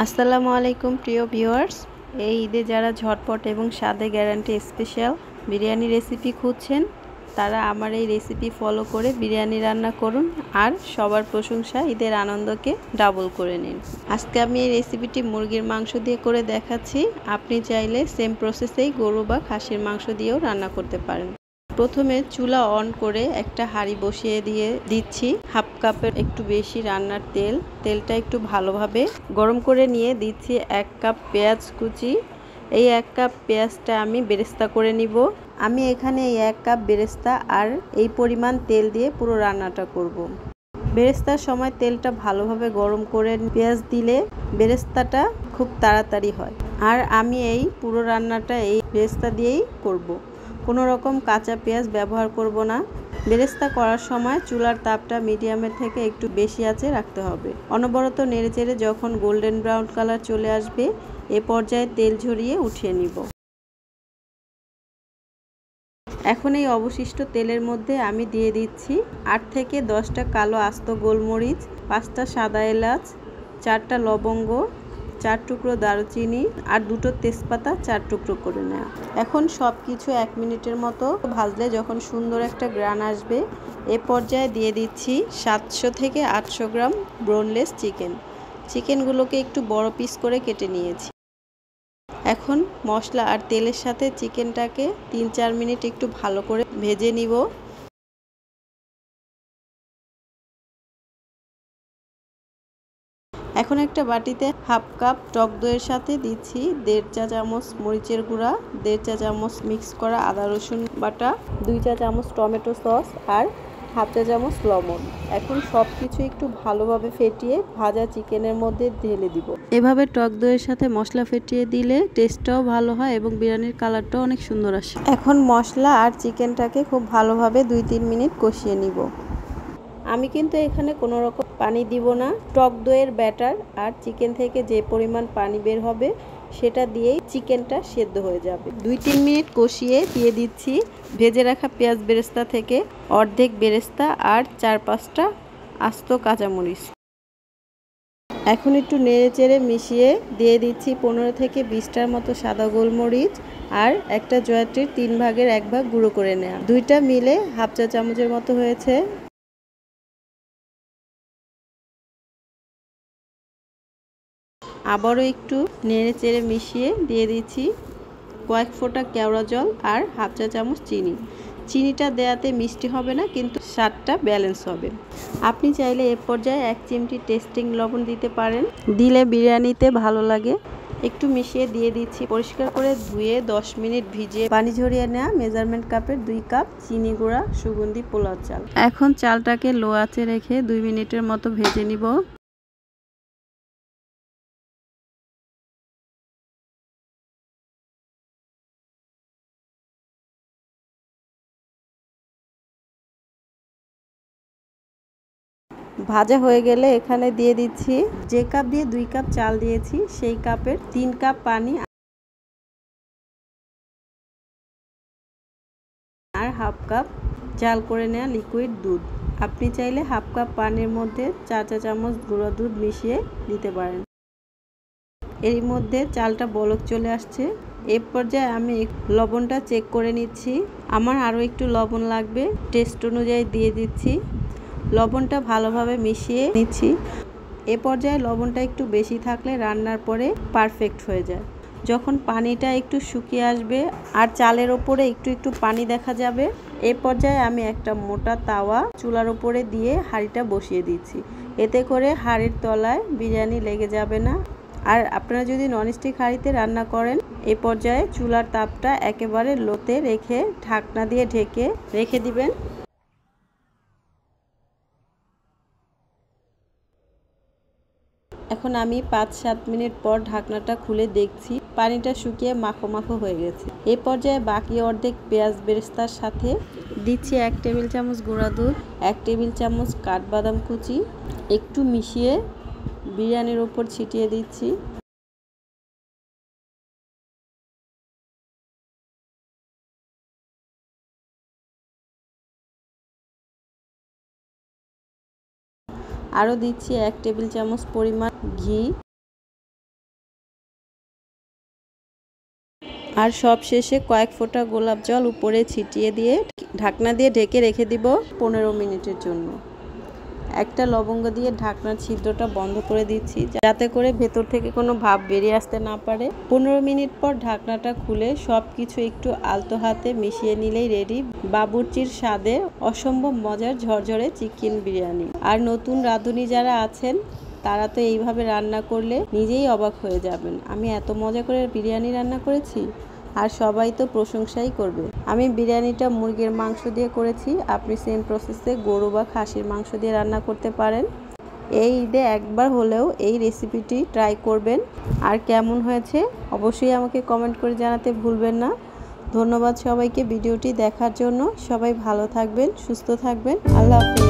আসসালামু আলাইকুম প্রিয় ভিউয়ার্স, এই ঈদে যারা ঝটপট এবং স্বাদে গ্যারান্টি স্পেশাল বিরিয়ানি রেসিপি খুঁজছেন তারা আমার এই রেসিপি ফলো করে বিরিয়ানি রান্না করুন আর সবার প্রশংসা ঈদের আনন্দকে ডাবল করে নিন। আজকে আমি এই রেসিপিটি মুরগির মাংস দিয়ে করে দেখাচ্ছি। আপনি চাইলে সেম প্রসেসেই গরু বা খাসির মাংস দিয়েও রান্না করতে পারেন। প্রথমে চুলা অন করে একটা হাঁড়ি বসিয়ে দিয়ে দিচ্ছি হাফ কাপের একটু বেশি রান্নার তেল। তেলটা একটু ভালোভাবে গরম করে নিয়ে দিচ্ছি 1 কাপ পেঁয়াজ কুচি। এই 1 কাপ পেঁয়াজটা আমি বেরেস্তা করে নিব। আমি এখানে এই 1 কাপ বেরেস্তা আর এই পরিমাণ তেল দিয়ে পুরো রান্নাটা করব। বেরেস্তার সময় তেলটা ভালোভাবে গরম করে পেঁয়াজ দিলে বেরেস্তাটা খুব তাড়াতাড়ি হয়। আর আমি এই পুরো রান্নাটা এই বেরেস্তা দিয়েই করব। কোনো রকম কাঁচা পেঁয়াজ ব্যবহার করব না। বেরেস্তা করার সময় চুলার তাপটা মিডিয়ামের থেকে একটু বেশি আঁচে রাখতে হবে। অনবরত নেড়েচেড়ে যখন গোল্ডেন ব্রাউন কালার চলে আসবে এ পর্যায়ে তেল ঝরিয়ে উঠিয়ে নিব। এখন এই অবশিষ্ট তেলের মধ্যে আমি দিয়ে দিচ্ছি 8 থেকে 10টা কালো আস্ত গোলমরিচ, 5টা সাদা এলাচ, 4টা লবঙ্গ, 4 টুকরো দারুচিনি আর 2টো তেজপাতা 4 টুকরো করে নেওয়া। এখন সব কিছু 1 মিনিটের মতো ভাজলে যখন সুন্দর একটা গ্রান আসবে এ পর্যায়ে দিয়ে দিচ্ছি 700 থেকে 800 গ্রাম বোনলেস চিকেন। চিকেনগুলোকে একটু বড় পিস করে কেটে নিয়েছি। এখন মশলা আর তেলের সাথে চিকেনটাকে 3-4 মিনিট একটু ভালো করে ভেজে নিব। এখন একটা বাটিতে হাফ কাপ টক দইয়ের সাথে দিচ্ছি 1.5 চা চামচ মরিচের গুঁড়া, 1.5 চা চামচ মিক্স করা আদা রসুন বাটা, 2 চা চামচ টমেটো সস আর হাফ চা চামচ লবণ। এখন সব কিছু একটু ভালোভাবে ফেটিয়ে ভাজা চিকেনের মধ্যে ঢেলে দিব। এভাবে টক দইয়ের সাথে মশলা ফেটিয়ে দিলে টেস্টটাও ভালো হয় এবং বিরিয়ানির কালারটাও অনেক সুন্দর আসে। এখন মশলা আর চিকেনটাকে খুব ভালোভাবে 2-3 মিনিট কষিয়ে নিব। আমি কিন্তু এখানে কোনো রকম পানি দিব না। টক দইয়ের ব্যাটার আর চিকেন থেকে যে পরিমাণ পানি বের হবে সেটা দিয়েই চিকেনটা সেদ্ধ হয়ে যাবে। 2-3 মিনিট কষিয়ে দিয়ে দিচ্ছি ভেজে রাখা পেঁয়াজ বেরেস্তা থেকে অর্ধেক বেরেস্তা আর 4-5টা আস্ত কাঁচামরিচ। এখন একটু নেড়েচেড়ে মিশিয়ে দিয়ে দিচ্ছি 15 থেকে 20টার মতো সাদা গোলমরিচ আর একটা জয়ত্রীর 3 ভাগের 1 ভাগ গুঁড়ো করে নেওয়া। দুইটা মিলে হাফ চা চামচের মতো হয়েছে। আবারও একটু নেড়েচেড়ে মিশিয়ে দিয়ে দিচ্ছি কয়েক ফোঁটা কেওড়া জল আর হাফ চা চামচ চিনি। চিনিটা দেওয়াতে মিষ্টি হবে না, কিন্তু স্বাদটা ব্যালেন্স হবে। আপনি চাইলে এ পর্যায়ে 1 চিমটি টেস্টিং লবণ দিতে পারেন, দিলে বিরিয়ানিতে ভালো লাগে। একটু মিশিয়ে দিয়ে দিচ্ছি পরিষ্কার করে ধুয়ে 10 মিনিট ভিজিয়ে পানি ঝরিয়ে নেওয়া মেজারমেন্ট কাপের 2 কাপ চিনি গুঁড়া সুগন্ধি পোলাও চাল। এখন চালটাকে লো আঁচে রেখে 2 মিনিটের মতো ভেজে নিব। ভাজা হয়ে গেলে এখানে দিয়ে দিচ্ছি যে কাপ দিয়ে 2 কাপ চাল দিয়েছি সেই কাপের 3 কাপ পানি আর হাফ কাপ জাল করে নেওয়া লিকুইড দুধ। আপনি চাইলে হাফ কাপ পানির মধ্যে 4 চা চামচ গুঁড়ো দুধ মিশিয়ে দিতে পারেন। এর মধ্যে চালটা বলক চলে আসছে। এ পর্যায়ে আমি লবণটা চেক করে নিচ্ছি। আমার আরও একটু লবণ লাগবে, টেস্ট অনুযায়ী দিয়ে দিচ্ছি। লবণটা ভালোভাবে মিশিয়ে নিচ্ছি। এ পর্যায়ে লবণটা একটু বেশি থাকলে রান্নার পরে পারফেক্ট হয়ে যায়। যখন পানিটা একটু শুকিয়ে আসবে আর চালের ওপরে একটু একটু পানি দেখা যাবে এ পর্যায়ে আমি একটা মোটা তাওয়া চুলার ওপরে দিয়ে হাঁড়িটা বসিয়ে দিচ্ছি। এতে করে হাঁড়ির তলায় বিরিয়ানি লেগে যাবে না। আর আপনারা যদি ননস্টিক হাঁড়িতে রান্না করেন এ পর্যায়ে চুলার তাপটা একেবারে লোতে রেখে ঢাকনা দিয়ে ঢেকে রেখে দিবেন। এখন আমি 5-7 মিনিট পর ঢাকনাটা খুলে দেখছি পানিটা শুকিয়ে মাখো মাখো হয়ে গেছে। এই পর্যায়ে বাকি অর্ধেক পেঁয়াজ বেরেস্তার সাথে দিচ্ছি 1 টেবিল চামচ গুঁড়া দুধ, 1 টেবিল চামচ কাঠবাদাম কুচি, একটু মিশিয়ে বিরিয়ানির ওপর ছিটিয়ে দিচ্ছি। আরও দিচ্ছি 1 টেবিল চামচ পরিমাণ ঘি। আর সব শেষে কয়েক ফোঁটা গোলাপ জল উপরে ছিটিয়ে দিয়ে ঢাকনা দিয়ে ঢেকে রেখে দিব 15 মিনিটের জন্য। একটা লবঙ্গ দিয়ে ঢাকনার ছিদ্রটা বন্ধ করে দিচ্ছি, যাতে করে ভেতর থেকে কোনো ভাপ বেরিয়ে আসতে না পারে। 15 মিনিট পর ঢাকনাটা খুলে সব কিছু একটু আলতো হাতে মিশিয়ে নিলেই রেডি বাবুর্চির স্বাদে অসম্ভব মজার ঝরঝরে চিকেন বিরিয়ানি। আর নতুন রাঁধুনি যারা আছেন তারা তো এইভাবে রান্না করলে নিজেই অবাক হয়ে যাবেন, আমি এত মজা করে বিরিয়ানি রান্না করেছি। আর সবাই তো প্রশংসাই করবে। আমি বিরিয়ানিটা মুরগির মাংস দিয়ে করেছি, আপনি সেম প্রসেসে গরু বা খাসির মাংস দিয়ে রান্না করতে পারেন। এই ঈদে একবার হলেও এই রেসিপিটি ট্রাই করবেন। আর কেমন হয়েছে অবশ্যই আমাকে কমেন্ট করে জানাতে ভুলবেন না। ধন্যবাদ সবাইকে ভিডিওটি দেখার জন্য। সবাই ভালো থাকবেন, সুস্থ থাকবেন। আল্লাহ হাফেজ।